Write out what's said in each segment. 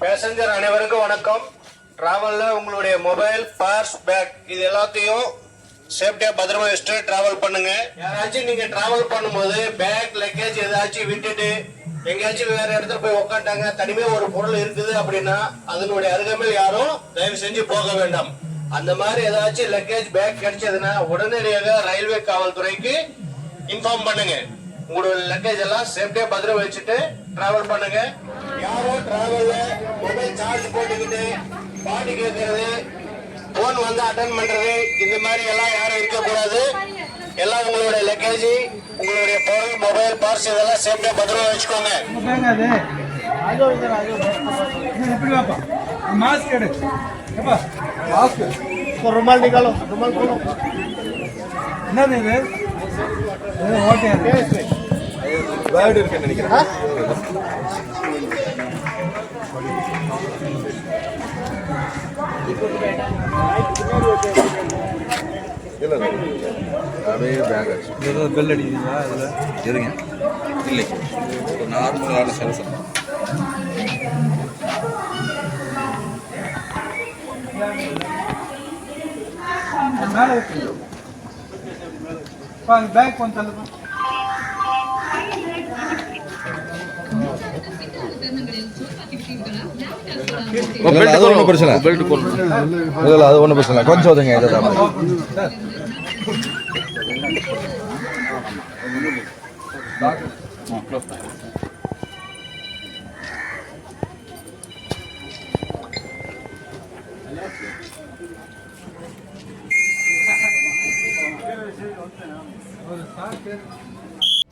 Passenger அனைவருக்கும் வணக்கம். டிராவல்ல உங்களுடைய மொபைல், பர்ஸ், பேக் இது எல்லாத்தையும் சேஃப்டியா பத்திரமா வச்சுட்டு டிராவல் பண்ணுங்க. யாராச்சும் நீங்க டிராவல் பண்ணும்போது பேக், லக்கேஜ் ஏதாச்சும் விட்டுட்டு எங்கேயாச்சும் வேற இடத்துல போய் உட்காந்துட்டாங்க, தனிமே ஒரு பொருள் இருக்குது அப்படின்னா அதனுடைய அருகாமையில் யாரும் தயவு செஞ்சு போக வேண்டாம். அந்த மாதிரி ஏதாச்சும் லக்கேஜ், பேக் கிடைச்சதுன்னா உடனடியாக ரயில்வே காவல்துறைக்கு இன்ஃபார்ம் பண்ணுங்க. உங்களோட லக்கேஜ் எல்லாம் சேஃப்டியா பத்திரம் வச்சுட்டு டிராவல் பண்ணுங்க. யாரும் டிராவல்ல மொபைல் சார்ஜ் போட்டுக்கிட்டு பாட்டு கேட்கறது, போன் வந்து அட்டன் பண்றது இந்த மாதிரி எல்லாம் யாரும் இருக்கக்கூடாது. எல்லாம் உங்களுடைய லக்கேஜ், உங்களுடைய பொருள், மொபைல், பர்ஸ் இதெல்லாம் சேஃப்டியா பத்திரமா வச்சுக்கோங்க. रुमाल निकालो, रुमाल खोलो। ஓகே வேர்டு இருக்குன்னு நினைக்கிறேன். இல்லை அப்படியே பேக் ஆச்சு. ஏதாவது பெல் அடிக்கிறீங்களா? அதில் இருங்க. இல்லை, ஒரு நார்மலான சர்வீஸ். பேக் கொஞ்சம் அது ஒன்றும் பிரச்சனை இல்லை, அது ஒன்றும் பிரச்சனை கொஞ்சம் ஒதுங்க.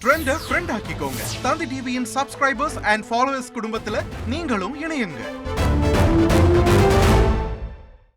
Trend friend ஆக்கிக்கோங்க. தந்தி டிவியின் சப்ஸ்கிரைபர்ஸ் அண்ட் ஃபாலோவர்ஸ் குடும்பத்துல நீங்களும் இணையுங்க.